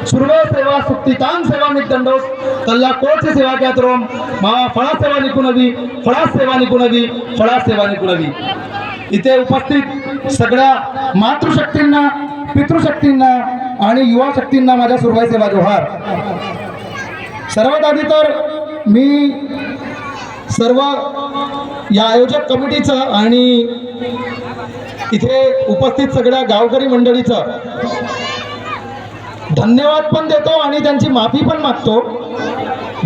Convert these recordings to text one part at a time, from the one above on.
सुर्वे सेवा सुक्तितान सेवा मिदंडोस कल्ला कोटची सेवा क्या तरोम मा फळा सेवा निकुणवी फळा सेवा निकुणवी फळा सेवा निकुणवी। इथे उपस्थित सगळ्या मातृशक्तींना, पितृशक्तींना आणि युवा शक्तींना माझ्या सुरवाई सेवा जोहार। सर्वात आधी तर मी सर्व या आयोजक कमिटीचं आणि इथे उपस्थित सगळ्या गावकरी मंडळीचं धन्यवाद पण देतो आणि त्यांची माफी पण मागतो।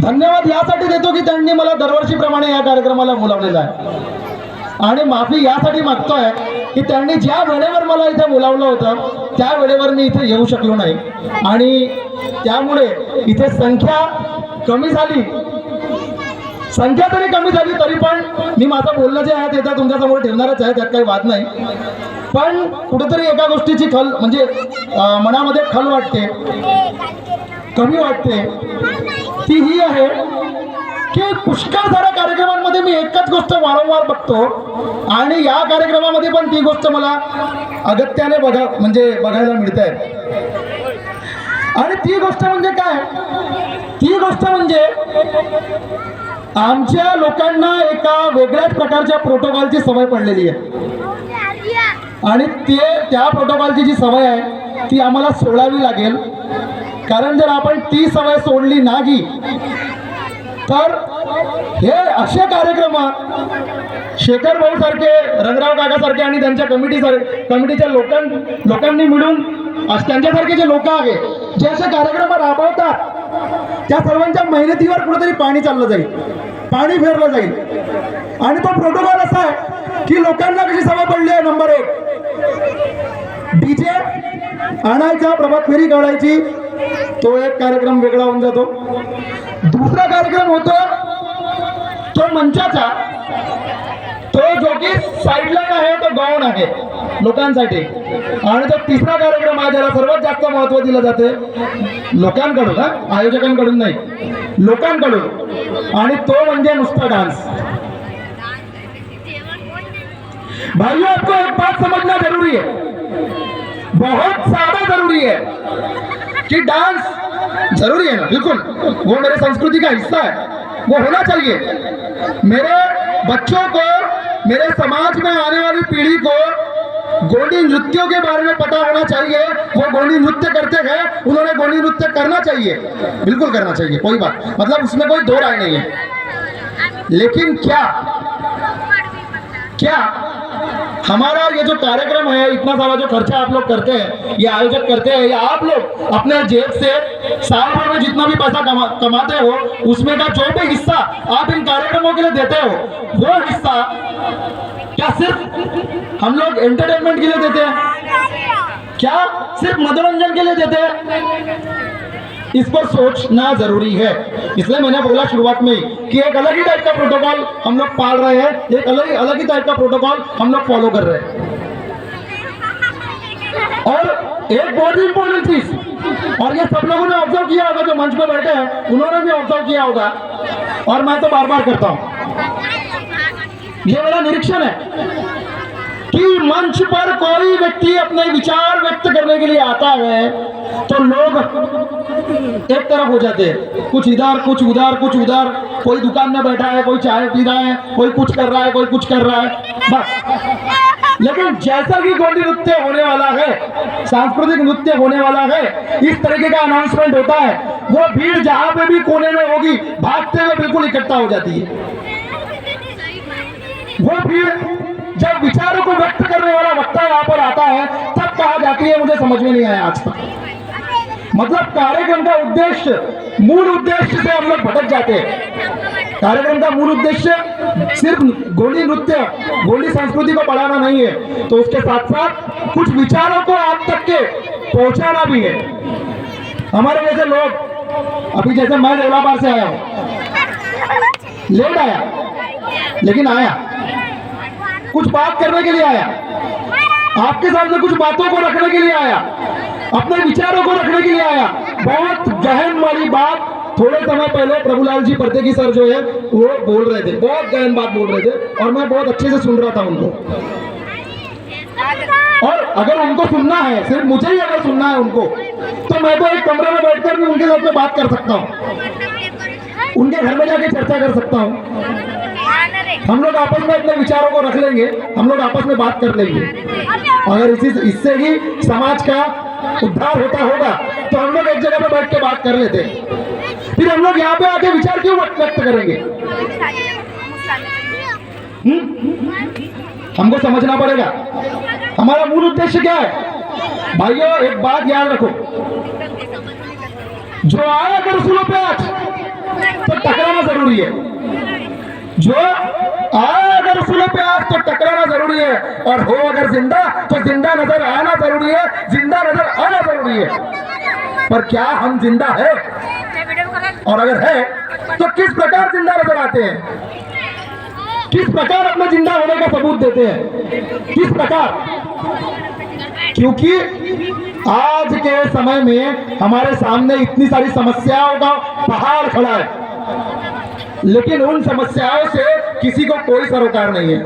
धन्यवाद यासाठी देतो की त्यांनी मला दरवर्षीप्रमाणे या कार्यक्रमाला बोलावलेलं आहे आणि माफी यासाठी मागतोय की त्यांनी ज्या वेळेवर मला इथे बोलावलं होतं त्या वेळेवर मी इथे येऊ शकलो नाही आणि त्यामुळे इथे संख्या कमी झाली, संख्या तरी कमी झाली तरी पण मी माझं बोलणं जे आहे ते तर तुमच्यासमोर ठेवणारच आहे, त्यात काही वाद नाही। पण कुठेतरी एका गोष्टीची खल म्हणजे मनामध्ये खल वाटते, कमी वाटते, ती ही आहे की पुष्कळ साऱ्या कार्यक्रमांमध्ये मी एकच गोष्ट वारंवार बघतो आणि या कार्यक्रमामध्ये पण ती गोष्ट मला अगत्याने बघायला मिळते। आणि ती गोष्ट म्हणजे काय, ती गोष्ट म्हणजे आमच्या लोकांना एका वेगळ्याच प्रकारच्या प्रोटोकॉलची सवय पडलेली आहे आणि त्या प्रोटोकॉलची जी सवय आहे ती आम्हाला सोडावी लागेल। कारण जर आपण ती सवय सोडली नाही तर हे असे कार्यक्रम शेखर भाऊ सारखे, रंगराव काका सारखे आणि त्यांच्या कमिटीच्या लोकांनी मिळून त्यांच्यासारखे जे लोक आहेत जे असे कार्यक्रम राबवतात त्या सर्वांच्या मेहनतीवर कुठेतरी पाणी चाललं जाईल, पाणी फेरलं जाईल। आणि तो प्रोटोकॉल असा आहे की लोकांना कशी सवय पडली आहे, नंबर 1 डीजे आणायचा, प्रभात फेरी काढायची, तो एक कार्यक्रम वेगळा होऊन जातो। दुसरा कार्यक्रम होतो तो मंचाचा, तो जो की साईडलाईन आहे, तो गौण आहे लोकांसाठी। आणि तो तिसरा कार्यक्रम आहे ज्याला सर्वात जास्त महत्त्व दिलं जाते लोकांकडून, आयोजकांकडून नाही, लोकांकडून, आणि तो म्हणजे नुसता डान्स। भाइयों, आपको एक बात समझना जरूरी है, बहुत ज्यादा जरूरी है कि डांस जरूरी है ना, बिल्कुल वो मेरे संस्कृति का हिस्सा है, वो होना चाहिए। मेरे बच्चों को, मेरे समाज में आने वाली पीढ़ी को गोंडी नृत्यों के बारे में पता होना चाहिए। वो गोंडी नृत्य करते हैं, उन्होंने गोंडी नृत्य करना चाहिए, बिल्कुल करना चाहिए, कोई बात मतलब उसमें कोई दो राय नहीं है। लेकिन क्या हमारा ये जो कार्यक्रम है, इतना सारा जो खर्चा आप लोग करते हैं, ये आयोजक करते हैं, या आप लोग अपने जेब से साल भर में जितना भी पैसा कमाते हो उसमें का जो भी हिस्सा आप इन कार्यक्रमों के लिए देते हो, वो हिस्सा क्या सिर्फ हम लोग एंटरटेनमेंट के लिए देते हैं, क्या सिर्फ मनोरंजन के लिए देते हैं? इस पर सोचना जरूरी है। इसलिए मैंने बोला शुरुआत में कि एक अलग ही टाइप का प्रोटोकॉल हम लोग पाल रहे हैं, एक अलग ही टाइप का प्रोटोकॉल हम लोग फॉलो कर रहे हैं। और एक बहुत ही इंपॉर्टेंट चीज, और ये सब लोगों ने ऑब्जर्व किया होगा, जो मंच पे बैठे हैं उन्होंने भी ऑब्जर्व किया होगा, और मैं तो बार बार करता हूं, ये मेरा निरीक्षण है कि मंच पर कोई व्यक्ति अपने विचार व्यक्त करने के लिए आता है तो लोग एक तरफ हो जाते हैं, कुछ इधर कुछ उधर कुछ उधर, कोई दुकान में बैठा है, कोई चाय पी रहा है, कोई कुछ कर रहा है, कोई कुछ कर रहा है, बस। लेकिन जैसा कि गोंडी नृत्य होने वाला है, सांस्कृतिक नृत्य होने वाला है, इस तरीके का अनाउंसमेंट होता है, वो भीड़ जहां पे भी कोने में होगी भागते हुए बिल्कुल इकट्ठा हो जाती है। वो भीड़ जब विचारों को व्यक्त करने वाला वक्ता यहाँ पर आता है तब कहा जाती है, मुझे समझ में नहीं आया आज तक। मतलब कार्यक्रम का उद्देश्य, मूल उद्देश्य से हम लोग भटक जाते हैं। कार्यक्रम का मूल उद्देश्य सिर्फ गोंडी नृत्य, गोंडी संस्कृति को बढ़ाना नहीं है, तो उसके साथ साथ कुछ विचारों को आप तक के पहुंचाना भी है। हमारे जैसे लोग, अभी जैसे मैं देवलाबार से आया हूं, लेट आया लेकिन आया, कुछ बात करने के लिए आया, आपके सामने कुछ बातों को रखने के लिए आया, अपने विचारों को रखने के लिए आया। बहुत गहन वाली बात थोड़े समय पहले प्रभुलाल जी परतेगी सर जो है वो बोल रहे थे, बहुत गहन बात बोल रहे थे और मैं बहुत अच्छे से सुन रहा था उनको। और अगर उनको सुनना है, सिर्फ मुझे ही अगर सुनना है उनको, तो मैं तो एक कमरे में बैठकर भी उनके साथ में बात कर सकता हूँ, उनके घर में जाके चर्चा कर सकता हूँ। हम लोग आपस में अपने विचारों को रख लेंगे, हम लोग आपस में बात कर लेंगे। अगर इससे ही समाज का उद्धार होता होगा तो हम लोग एक जगह पे बैठ के बात कर लेते। फिर हम लोग यहाँ पे आके विचार क्यों व्यक्त करेंगे? हमको समझना पड़ेगा हमारा मूल उद्देश्य क्या है। भाइयों एक बात याद रखो, जो आया अगर रसूलों पे आज तो टकराना जरूरी है, जो आया अगर रसूलों पे आज तो टकराना जरूरी है, और हो अगर जिंदा तो जिंदा नजर आना जरूरी है, जिंदा नजर आना जरूरी है। पर क्या हम जिंदा है? और अगर है तो किस प्रकार जिंदा नजर आते हैं? किस प्रकार अपने जिंदा होने का सबूत देते हैं? किस प्रकार? क्योंकि आज के समय में हमारे सामने इतनी सारी समस्याओं का पहाड़ खड़ा है, लेकिन उन समस्याओं से किसी को कोई सरोकार नहीं है।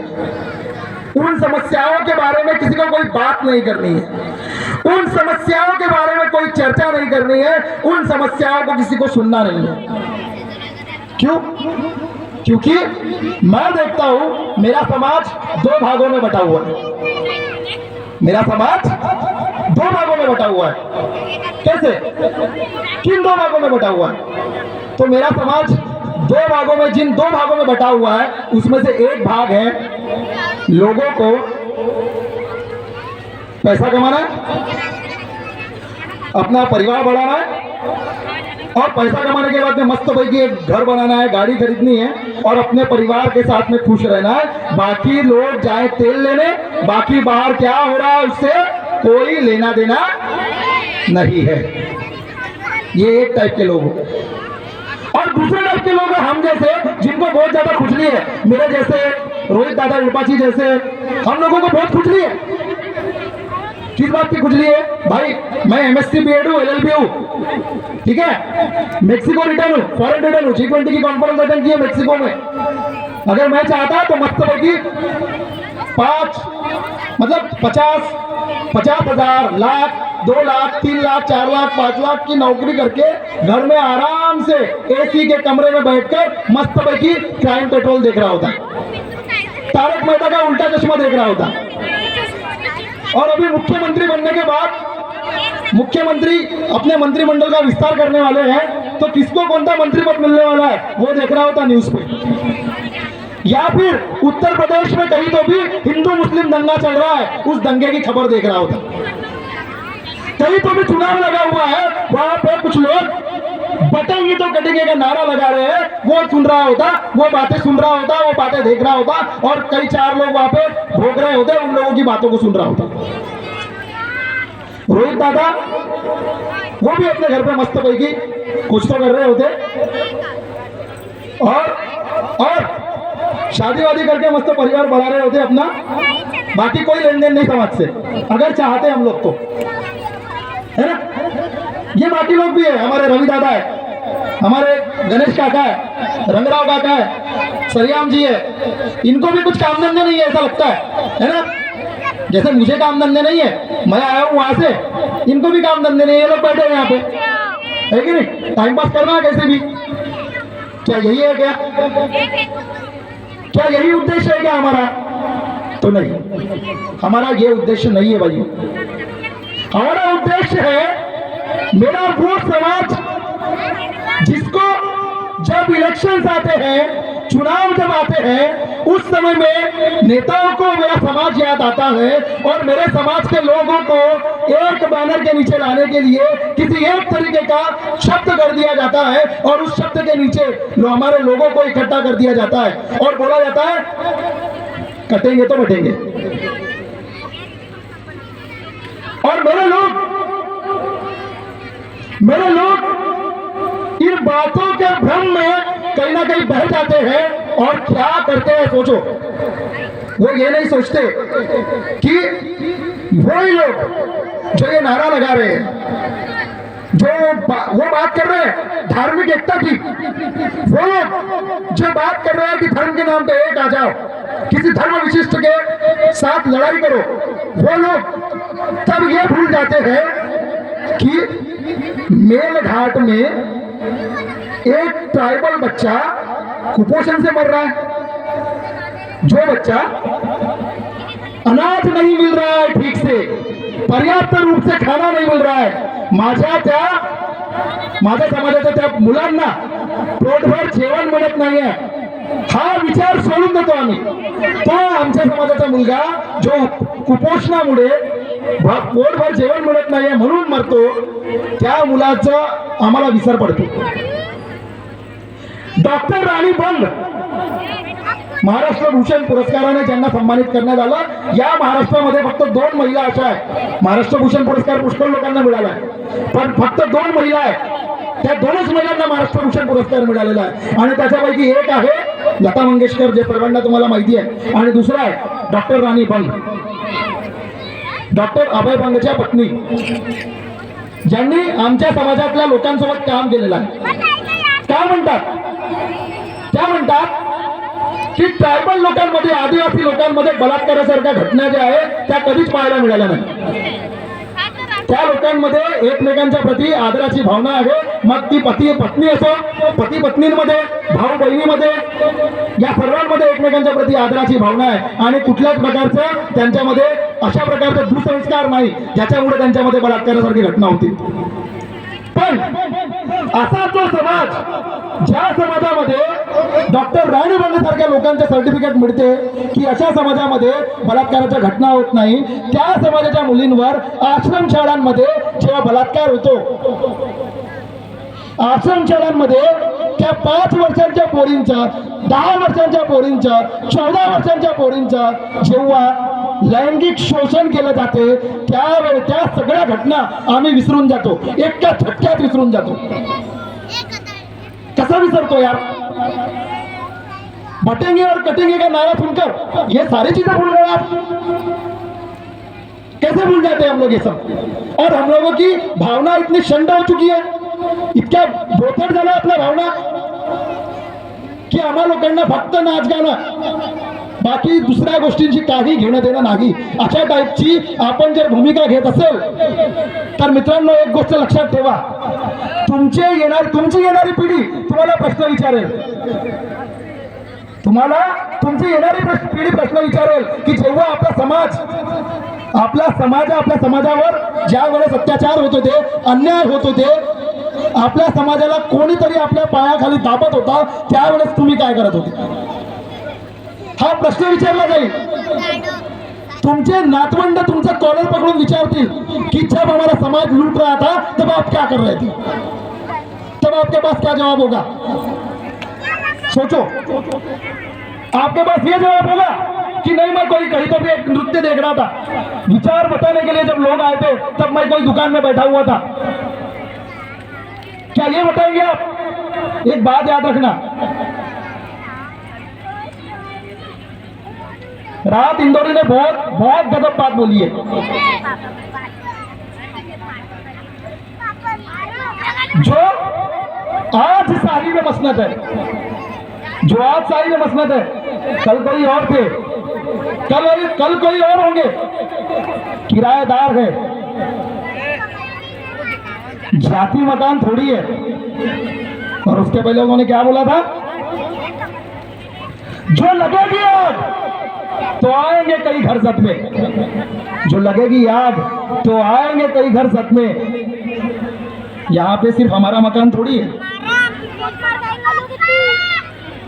उन समस्याओं के बारे में किसी को कोई बात नहीं करनी है, उन समस्याओं के बारे में कोई चर्चा नहीं करनी है, उन समस्याओं को किसी को सुनना नहीं है। क्यों? क्योंकि मैं देखता हूं मेरा समाज दो भागों में बटा हुआ है। मेरा समाज दो भागों में बटा हुआ है। कैसे? किन दो भागों में बटा हुआ है? तो मेरा समाज दो भागों में, जिन दो भागों में बटा हुआ है उसमें से एक भाग है लोगों को पैसा कमाना है, अपना परिवार बढ़ाना है, और पैसा कमाने के बाद में मस्त भाई की एक घर बनाना है, गाड़ी खरीदनी है, और अपने परिवार के साथ में खुश रहना है। बाकी लोग जाए तेल लेने, बाकी बाहर क्या हो रहा है उससे कोई लेना देना नहीं है। ये एक टाइप के लोग हो। और दूसरे टाइप के लोग हम जैसे, जिनको बहुत ज्यादा खुजली है, मेरे जैसे, रोहित दादा विपाची जैसे, हम लोगों को बहुत खुजली है। किस बात की खुजली है? भाई मैं MSc B.Ed हूँ, LLB हूँ, ठीक है, मेक्सिको रिटर्न हूँ, फॉरेन रिटर्न हूँ, G20 की कॉन्फ्रेंस अटेंड की है मेक्सिको में। अगर मैं चाहता तो मस्त होगी 50,000, लाख, 2 लाख, 3 लाख, 4 लाख, 5 लाख की नौकरी करके घर में आराम से AC के कमरे में बैठकर मस्त पैकी क्राइम पेट्रोल देख रहा होता, तारक मेहता का उल्टा चश्मा देख रहा होता। और अभी मुख्यमंत्री बनने के बाद मुख्यमंत्री अपने मंत्रिमंडल का विस्तार करने वाले हैं, तो किसको कौन सा मंत्री पद मिलने वाला है वो देख रहा होता न्यूज पे। या फिर उत्तर प्रदेश में कहीं तो भी हिंदू मुस्लिम दंगा चल रहा है, उस दंगे की खबर देख रहा होता। कहीं तो भी चुनाव लगा हुआ है, वहां पर कुछ लोग बटेंगे तो कटेंगे का नारा लगा रहे हैं, वो सुन रहा होता, वो बातें सुन रहा होता, वो बातें देख रहा होता, और कई 4 लोग वहां पे भोग रहे होते, उन लोगों की बातों को सुन रहा होता। रोहित दादा वो भी अपने घर पे मस्त पैकी कुछ तो कर रहे होते, और शादी वादी करके मस्त परिवार बढ़ा रहे होते अपना। बाकी कोई लेन देन नहीं समाज से, अगर चाहते हम लोग तो, है ना। ये बाकी लोग भी है, हमारे रवि दादा है, हमारे गणेश काका है, रंगराव काका है, सरियाम जी है, इनको भी कुछ काम धंधे नहीं है ऐसा लगता है ना। जैसे मुझे काम धंधे नहीं है, मैं आया हूँ वहां से, इनको भी काम धंधे नहीं है, ये लोग बैठे हैं यहाँ पे, है कि नहीं? टाइम पास करना है कैसे भी। क्या यही है क्या? क्या यही उद्देश्य है क्या हमारा? तो नहीं, हमारा ये उद्देश्य नहीं है भाई। हमारा उद्देश्य है मेरा वो समाज जिसको जब इलेक्शंस आते हैं, चुनाव जब आते हैं, उस समय में नेताओं को मेरा समाज याद आता है, और मेरे समाज के लोगों को एक बैनर के नीचे लाने के लिए किसी एक तरीके का शब्द कर दिया जाता है, और उस शब्द के नीचे हमारे लोगों को इकट्ठा कर दिया जाता है और बोला जाता है कटेंगे तो बटेंगे। और मेरे लोग इन बातों के भ्रम में कहीं ना कहीं बह जाते हैं, और क्या करते हैं सोचो। वो ये नहीं सोचते कि वही लोग जो ये नारा लगा रहे हैं, जो वो बात कर रहे हैं धार्मिक एकता की, वो लोग जो बात कर रहे हैं कि धर्म के नाम पे एक आ जाओ, किसी धर्म विशिष्ट के साथ लड़ाई करो, वो लोग तब ये भूल जाते हैं कि मेलघाट में एक ट्राइबल बच्चा कुपोषण से मर रहा है। जो बच्चा अनाज नहीं मिल रहा है, ठीक से पर्याप्त रूप से खाना नहीं मिल रहा है, माझ्या समाजाच्या त्या मुलांना पोटभर जेवण मिळत नाहीये, हा विचार सोडून देतो आम्ही। तो आमच्या समाजाचा मुलगा जो कुपोषणामुळे पोटभर जेवण मिळत नाहीये म्हणून मरतो, त्या मुलाचा आम्हाला विसर पडतो। डॉक्टर राणी बंग महाराष्ट्र भूषण पुरस्काराने ज्यांना सन्मानित करण्यात आलं, या महाराष्ट्रामध्ये फक्त 2 महिला अशा आहेत। महाराष्ट्र भूषण पुरस्कार पुष्कळ लोकांना मिळाला आहे, पण फक्त 2 महिला आहेत, त्या 2च महिलांना महाराष्ट्र भूषण पुरस्कार मिळालेला आहे। आणि त्याच्यापैकी एक आहे लता मंगेशकर, जे सर्वांना तुम्हाला माहिती आहे, आणि दुसरा आहे डॉक्टर राणी बंग, डॉक्टर अभय बंगच्या पत्नी, ज्यांनी आमच्या समाजातल्या लोकांसोबत काम केलेलं आहे। काय म्हणतात त्या म्हणतात की ट्रायबल लोकांमध्ये, आदिवासी लोकांमध्ये बलात्कारासारख्या घटना ज्या आहेत त्या कधीच पाहायला मिळाल्या नाही। त्या लोकांमध्ये एकमेकांच्या प्रती आदराची भावना आहे, मग ती पती पत्नी असो, पती पत्नींमध्ये, भाऊ बहिणीमध्ये, या सर्वांमध्ये एकमेकांच्या प्रती आदराची भावना आहे आणि कुठल्याच प्रकारचं त्यांच्यामध्ये अशा प्रकारचे दुसंस्कार नाही ज्याच्यामुळे त्यांच्यामध्ये बलात्कारासारखी घटना होती। पण असा जो समाज, ज्या समाजामध्ये डॉक्टर राणी बंग सारख्या लोकांचे सर्टिफिकेट मिळते की अशा समाजामध्ये बलात्काराच्या घटना होत नाही, त्या समाजाच्या मुलींवर आश्रमशाळांमध्ये जेव्हा बलात्कार होतो, आश्रमशाळांमध्ये त्या 5 वर्षांच्या पोरींचा, 10 वर्षांच्या पोरींचा, 14 वर्षांच्या पोरींचा जेव्हा लैंगिक शोषण केलं जाते, त्यावेळी त्या सगळ्या घटना आम्ही विसरून जातो, एका झटक्यात विसरून जातो। कसा विसरतो यार? बटेंगे और कटेंगे का नारा सुनकर ये सारी चीजें भूल गए आप? कैसे भूल जाते हैं हम लोग ये सब? और हम लोगों की भावना इतनी शंड हो चुकी है, इतक्या बोथट झाला आपल्या भावना की आम्हा लोकांना फक्त नाच गाणं, बाकी दुसऱ्या गोष्टींची काही घेणं देणं नाही, अशा टाईपची आपण जर भूमिका घेत असेल तर मित्रांनो, एक गोष्ट लक्षात ठेवा, तुमची येणारी पिढी तुम्हाला प्रश्न विचारेल, तुम्हाला तुमची येणारी पिढी प्रश्न विचारेल की जेव्हा आपला समाजावर ज्या वेळेस अत्याचार होत होते, अन्याय होत होते, आपल्या समाजाला कोणीतरी आपल्या पायाखाली दाबत होता, त्यावेळेस तुम्ही काय करत होते? हा प्रश्न विचारला जाईल। तुमचे नातवंड तुमचं कॉलर पकडून विचारतील कि जब हमारा समाज लूट रहा था तब आप क्या कर रहे थे, तब आपके पास क्या जवाब होगा? सोचो, आपके पास ये जवाब होगा कि नहीं, मैं कहीं तो भी एक नृत्य देख रहा था, विचार बताने के लिए जब लोग आए थे तब मैं कोई दुकान में बैठा हुआ था। क्या ये बताएंगे आप? एक बात याद रखना, राहत इंदौरी ने बहुत गजब बात बोली है। जो आज शाही में मसनद है, जो आज शाही में मसनद है, कल कोई और थे, कल कोई और होंगे, किराएदार है, जाति मकान थोड़ी है। और उसके पहले उन्होंने क्या बोला था? जो लगेगी आग तो आएंगे कई घर सत में, जो लगेगी आग तो आएंगे कई घर सत में। यहाँ पे सिर्फ हमारा मकान थोड़ी है।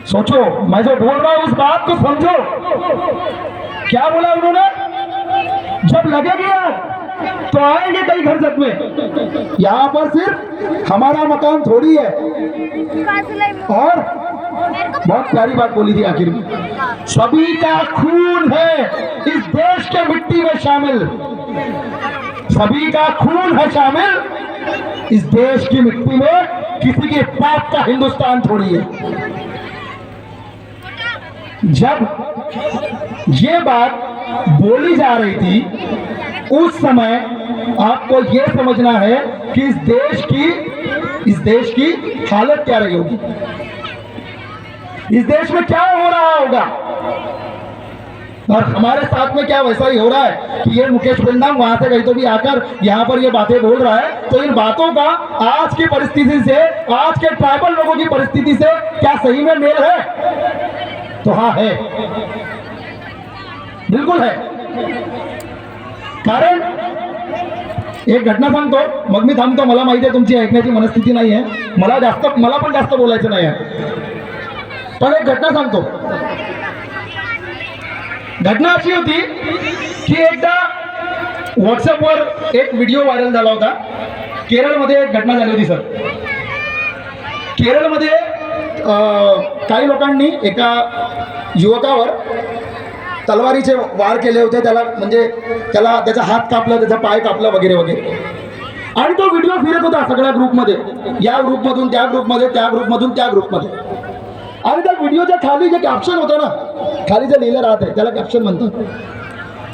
सोचो, मैं जो बोल रहा हूं उस बात को समझो। क्या बोला उन्होंने? जब लगेगी आग तो आएंगे कई घर सत में। यहाँ पर सिर्फ हमारा मकान थोड़ी है। और बहुत प्यारी बात बोली थी आखिर में, सभी का खून है इस देश के मिट्टी में शामिल, सभी का खून है शामिल इस देश की मिट्टी में, किसी के पाप का हिंदुस्तान थोड़ी है। जब ये बात बोली जा रही थी उस समय आपको ये समझना है कि इस देश की हालत क्या रही होगी, इस देश में क्या हो रहा होगा। और हमारे साथ में क्या वैसा ही हो रहा है कि ये मुकेश बिंदाम वहां से कहीं तो भी आकर यहाँ पर ये बातें बोल रहा है, तो इन बातों का आज की परिस्थिति से, आज के ट्राइबल लोगों की परिस्थिति से क्या सही में मेल है? तो हाँ है, बिल्कुल है. कारण एक घटना सांगतो, मग मी थांबतो. मला माहिती आहे तुमची ऐकण्याची मनस्थिती नाही आहे, मला पण जास्त बोलायचं नाही आहे, पण एक घटना सांगतो. घटना अशी होती की एकदा व्हॉट्सअपवर एक व्हिडिओ व्हायरल झाला होता. केरळमध्ये एक घटना झाली होती सर. केरळमध्ये काही लोकांनी एका युवकावर तलवारीचे वार केले होते. त्याला म्हणजे त्याचा हात कापला, त्याचा पाय कापला वगैरे वगैरे. आणि तो व्हिडिओ फिरत होता सगळ्या ग्रुपमध्ये, या ग्रुपमधून त्या ग्रुपमध्ये, त्या ग्रुपमधून त्या ग्रुपमध्ये. आणि त्या व्हिडिओच्या खाली जे कॅप्शन होतं ना, खाली जे लिहिलं राहते त्याला कॅप्शन म्हणतात.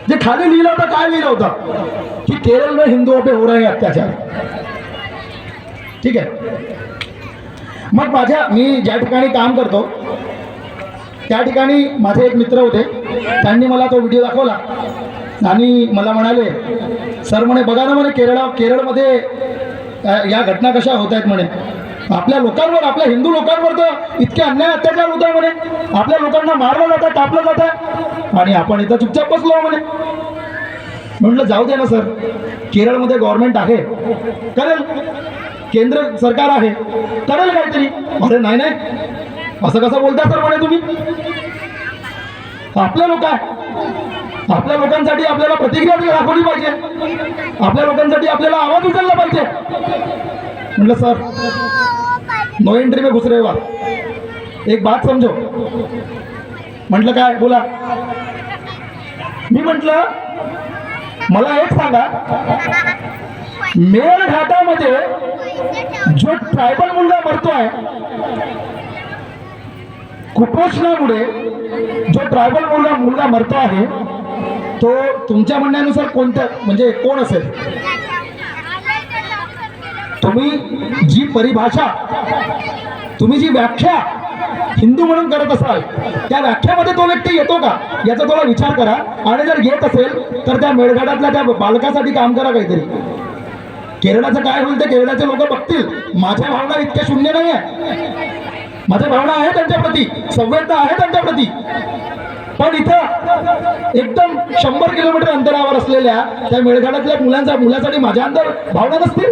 जे खाली लिहिलं होतं, काय लिहिलं होतं की केरळ में हिंदुओं पे हो रहे हैं अत्याचार. ठीक आहे. मग मी ज्या ठिकाणी काम करतो त्या ठिकाणी माझे एक मित्र होते. त्यांनी मला तो व्हिडिओ दाखवला आणि मला म्हणाले, सर म्हणे बघा ना म्हणे केरळमध्ये या घटना कशा होत आहेत म्हणे. आपल्या लोकांवर, आपल्या हिंदू लोकांवर तर इतके अन्याय अत्याचार होत आहे म्हणे. आपल्या लोकांना मारलं जातं, टापलं जातं आणि आपण इथं चुपचाप बसलो म्हणे. म्हटलं जाऊ दे ना सर, केरळमध्ये गव्हर्नमेंट आहे, करेल. केंद्र सरकार आहे, करेल काहीतरी. अरे नाही नाही, असं कसं बोलता सर म्हणे तुम्ही. आपल्या लोक आहे, आपल्या लोकांसाठी आपल्याला प्रतिक्रिया दाखवली पाहिजे, आपल्या लोकांसाठी आपल्याला आवाज उचलला पाहिजे. म्हटलं सर नो एंट्री में घुस रहे हो, एक बात समजो. म्हटलं काय बोला. मी म्हटलं मला एक सांगा, मेळघाटामध्ये जो ट्रायबल मुलगा मरतोय कुपोषणामुळे, जो ट्रायबल मुलगा मरतो आहे, तो तुमच्या म्हणण्यानुसार म्हणजे कोण असेल? तुम्ही जी परिभाषा, तुम्ही जी व्याख्या हिंदू म्हणून करत असाल, त्या व्याख्यामध्ये तो व्यक्ती येतो का याचा थोडा विचार करा. आणि जर येत असेल तर त्या मेळघाटातल्या त्या बालकासाठी काम करा काहीतरी. केरळाचं काय होईल ते केरळाचे लोक बघतील. माझ्या भावना इतक्या शून्य नाही आहे, माझ्या भावना आहे त्यांच्या प्रती, संवेदना आहे त्यांच्या प्रती. पण इथं एकदम 100 किलोमीटर अंतरावर असलेल्या त्या मेळघाटातल्या मुलासाठी माझ्या अंतर भावना नसतील.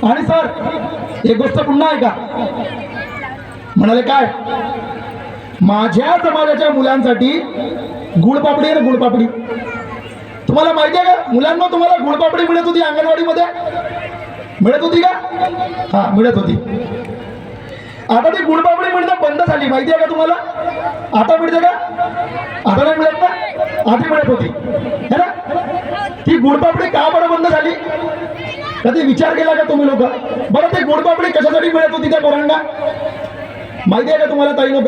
आणि सर एक गोष्ट पुन्हा ऐका. म्हणाले काय, माझ्या समाजाच्या मुलांसाठी गुळपापडी आहे ना, गुळपापडी. तुम्हाला माहिती आहे का मुलांना, तुम्हाला गुळपापडी मिळत होती अंगणवाडीमध्ये, मिळत होती का? हा मिळत होती. आता ती गुळपापडी मिळणं बंद झाली, माहिती आहे का तुम्हाला? आता मिळते का? आता नाही मिळत ना, आधी मिळत होती है ना. ती गुळपापडी का बरं बंद झाली? कधी विचार केला का तुम्ही लोक? बरं ते गुळपापडी कशासाठी मिळत होती त्या पोरांना माहिती आहे का तुम्हाला ताई लोक?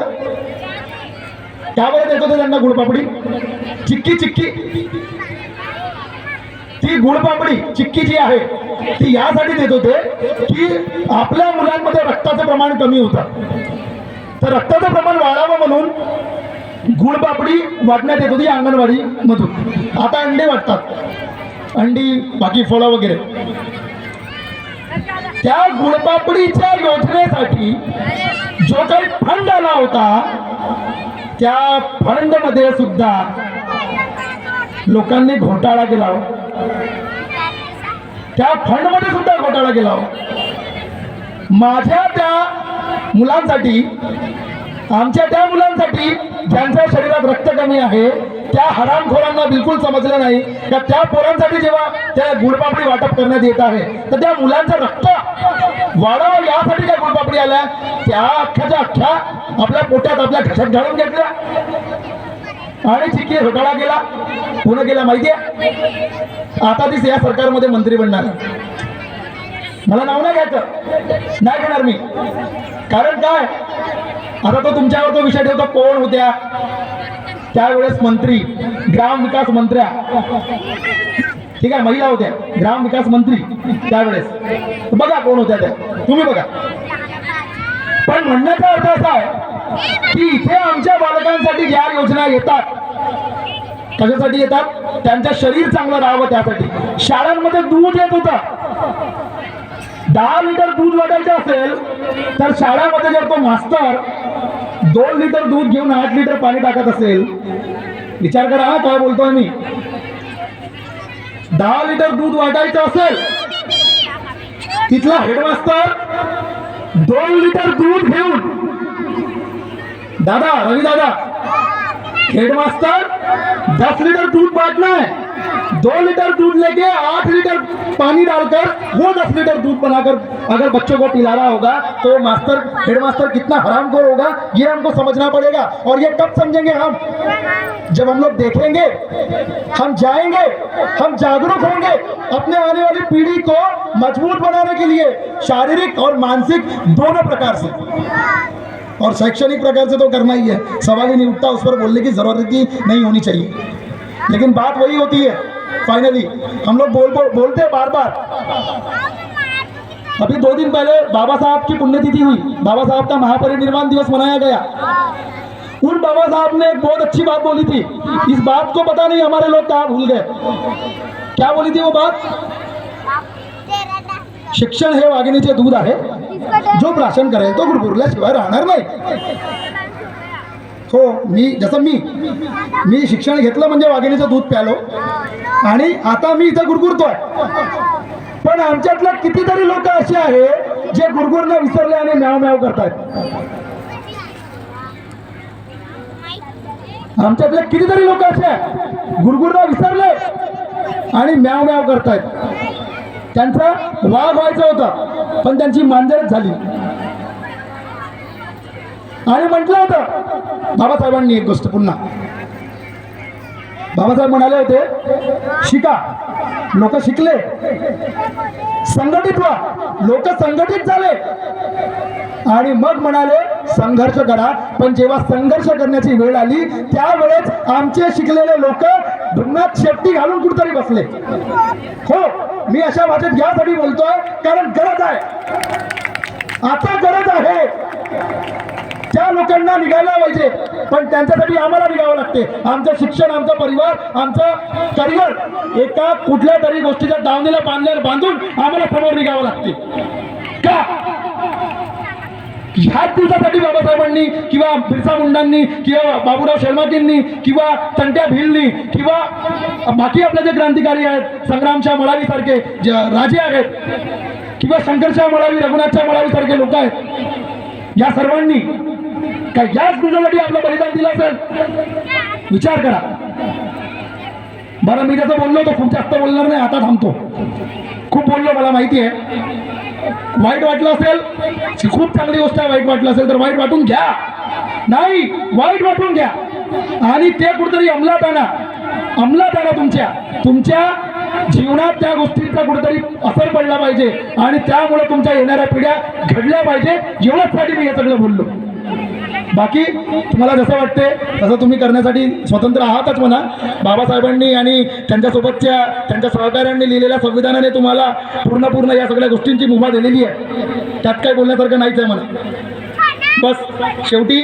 का बरं देत होते त्यांना गुळपापडी? चिक्की. ती गुळपापडी चिक्की जी आहे ती यासाठी देत होते की आपल्या मुलांमध्ये रक्ताचं प्रमाण कमी होतं, तर रक्ताचं प्रमाण वाढावं म्हणून गुळपापडी वाटण्यात येत होती अंगणवाडी मधून. आता अंडे वाटतात, अंडी बाकी फळं वगैरे. त्या गुळपापडीच्या योजनेसाठी जो काही फंड आला होता, त्या फंड मध्ये सुद्धा लोकांनी घोटाळा केला. त्या फंड मध्ये सुद्धा घोटाळा केला. माझ्या त्या मुलांसाठी, आमच्या त्या मुलांसाठी ज्यांच्या शरीरात रक्त कमी आहे, त्या हरामखोरांना बिलकुल समजलं नाही का त्या पोरांसाठी जेव्हा त्या गुळपापडी वाटप करण्यात येत आहे तर त्या मुलांचं रक्त वाढावं यासाठी त्या गुळपापडी आल्या, त्या अख्ख्याच्या अख्ख्या आपल्या पोटात, आपल्या घशात घालून घेतल्या आणि चिक्की घोटाळा केला. पुणे केला माहिती आहे. आता ती या सरकारमध्ये मंत्री बनणार. मला नाव नाही घ्यायचं, नाही घेणार मी. कारण काय, आता तो तुमच्यावर तो विषय ठेवतो कोण होत्या त्यावेळेस मंत्री, ग्राम विकास मंत्र्या. ठीक आहे, महिला होत्या ग्राम विकास मंत्री त्यावेळेस. बघा कोण होत्या त्या, तुम्ही बघा. पण म्हणण्याचा अर्थ असा आहे की इथे आमच्या बालकांसाठी ज्या योजना येतात कशासाठी येतात? त्यांचं शरीर चांगलं राहावं त्यासाठी. शाळांमध्ये दूध येत होतं. 10 लिटर दूध वाटायचं असेल तर शाळामध्ये जर तो मास्तर 2 लिटर दूध घेऊन 8 लिटर पाणी टाकत असेल, विचार करा हा काय बोलतोय मी. 10 लिटर दूध वाटायचं असेल, तिथला हेडमास्तर 2 लिटर दूध घेऊन, दादा रवि दादा, हेडमास्टर 10 लिटर दूध बांटना है, 2 लिटर दूध लेके 8 लिटर पानी डालकर वो 10 लिटर दूध बनाकर अगर बच्चों को पिला रहा होगा तो मास्टर हेडमास्टर कितना हरामखोर होगा, ये हमको समझना पड़ेगा. और ये कब समझेंगे हम? जब हम लोग देखेंगे, हम जाएंगे, हम जागरूक होंगे अपने आने वाली पीढ़ी को मजबूत बनाने के लिए, शारीरिक और मानसिक दोनों प्रकार से. और शैक्षणिक प्रकार से तो करना ही है, सवाल ही नहीं उठता, उस पर बोलने की जरूरत ही नहीं होनी चाहिए. लेकिन बात वही होती है फाइनली, हम लोग बोलते हैं बार बार. अभी 2 दिन पहले बाबा साहब की पुण्यतिथि हुई, बाबा साहब का महापरिनिर्वाण दिवस मनाया गया. उन बाबा साहब ने एक बहुत अच्छी बात बोली थी. इस बात को पता नहीं हमारे लोग कहाँ भूल गए. क्या बोली थी वो बात? शिक्षण हे वाघिणीचे दूध आहे, जो प्राशन करेल तो गुरगुरल्याशिवाय राहणार नाही. हो, मी शिक्षण घेतलं म्हणजे वाघिणीचं दूध प्यालो आणि आता मी इथं गुरगुरतोय. पण आमच्यातल्या कितीतरी लोक असे आहे जे गुरगुरणं विसरले आणि म्याव म्याव करतायत. आमच्यातले कितीतरी लोक असे आहे गुरगुरणं विसरले आणि म्याव म्याव करतायत. त्यांचा वाघ व्हायचं होतं पण त्यांची मांजरच झाली. आणि म्हटलं होतं बाबासाहेबांनी एक गोष्ट, पुन्हा बाबासाहेब म्हणाले होते, शिका, लोक शिकले, संघटित व्हा, लोक संघटित झाले आणि मग म्हणाले संघर्ष करा. पण जेव्हा संघर्ष करण्याची वेळ आली त्यावेळेस आमचे शिकलेले लोक धुण्यात शेपटी घालून कुठतरी बसले. हो, मी अशा भाषेत यासाठी बोलतोय कारण गरज आहे, आता गरज आहे. त्या लोकांना निघायला पाहिजे, पण त्यांच्यासाठी आम्हाला निघावं लागते. आमचं शिक्षण, आमचा परिवार, आमचं करिअर एका कुठल्या तरी गोष्टीच्या दावणीला बांधून आम्हाला समोर निघावं लागते. का? ह्याच दिवसासाठी बाबासाहेबांनी किंवा बिरसा मुंडांनी किंवा बाबूराव शर्माजींनी किंवा तंट्या भिलनी किंवा बाकी आपले जे क्रांतिकारी आहेत, संग्रामशाह मळावी सारखे जे राजे आहेत किंवा शंकरशाह मळावी, रघुनाथशाह मळावी सारखे लोक आहेत, या सर्वांनी काय याच दिवसासाठी आपलं बलिदान दिलं असेल? विचार करा बरं. मी जसं बोललो तो खूप जास्त बोलणार नाही, आता थांबतो. खूप बोललो, मला माहिती आहे. वाईट वाटलं असेल, खूप चांगली गोष्ट आहे. वाईट वाटलं असेल तर वाईट वाटून घ्या, नाही वाईट वाटून घ्या आणि ते कुठेतरी अंमलात आणा. तुमच्या जीवनात त्या गोष्टींचा कुठेतरी असर पडला पाहिजे आणि त्यामुळे तुमच्या येणाऱ्या पिढ्या घडल्या पाहिजे. एवढ्यासाठी मी हे सगळं बोललो. बाकी तुम्हाला जसं वाटते तसं तुम्ही करण्यासाठी स्वतंत्र आहातच म्हणा. बाबासाहेबांनी आणि त्यांच्या सहकाऱ्यांनी लिहिलेल्या संविधानाने तुम्हाला पूर्ण या सगळ्या गोष्टींची मुभा दिलेली आहे. त्यात काही बोलण्यासारखं नाहीच आहे म्हणा. बस शेवटी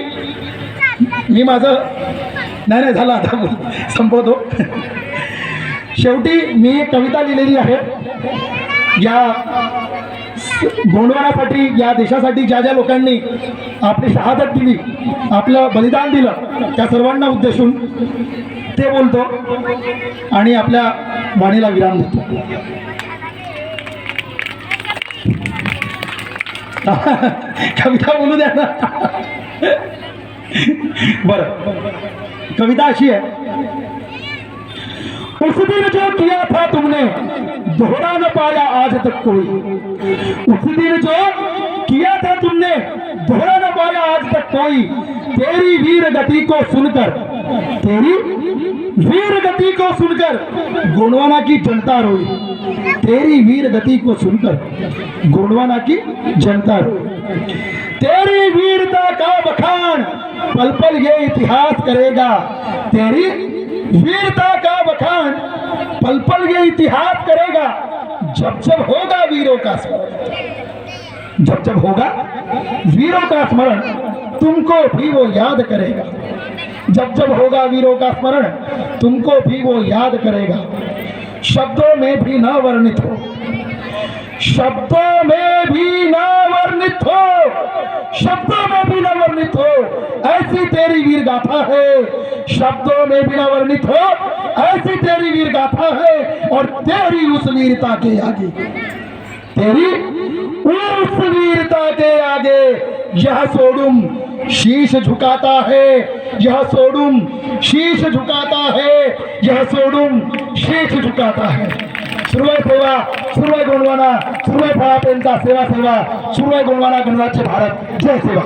मी माझं नाही झालं, आता संपवतो. शेवटी मी एक कविता लिहिलेली आहे. या गोंडवानासाठी, या देशासाठी ज्या ज्या लोकांनी आपली शहादत दिली, आपलं बलिदान दिलं, त्या सर्वांना उद्देशून ते बोलतो आणि आपल्या वाणीला विराम देतो. कविता बोलू द्या ना. बरं, कविता अशी आहे. उस दिन जो किया था तुमने दोहरा न पाया आज तक कोई. उस दिन जो किया था तुमने दोहरा न पाया आज तक कोई. तेरी वीर गति को सुनकर गोंडवाना की जनता रोई. तेरी वीर गति को सुनकर गोंडवाना की जनता रोई. तेरी वीरता का बखान पल पल ये इतिहास करेगा. तेरी वीरता का बखान पल पल ये इतिहास करेगा. जब जब होगा वीरों का स्मरण, जब जब होगा वीरों का स्मरण, तुमको भी वो याद करेगा. जब जब होगा वीरों का स्मरण, तुमको भी वो याद करेगा। शब्दों में भी ना वर्णित हो, शब्दों में भी ना वर्णित हो, शब्दों में भी ना वर्णित हो, ऐसी तेरी वीर गाथा है। शब्दों में भी ना वर्णित हो, ऐसी तेरी वीर गाथा है। और तेरी उस वीरता के आगे, तेरी उस वीरता के आगे यह सोडूम शीश झुकाता है, यह सोडूम शीश झुकाता है, यह सोडूम शीश झुकाता है। सुरू आहे सेवा, सुरू आहे गोंडवाना, सुरू आहे फळापेंचा सेवा सेवा, सुरू आहे गोंडवाना गणराज्य भारत। जय सेवा।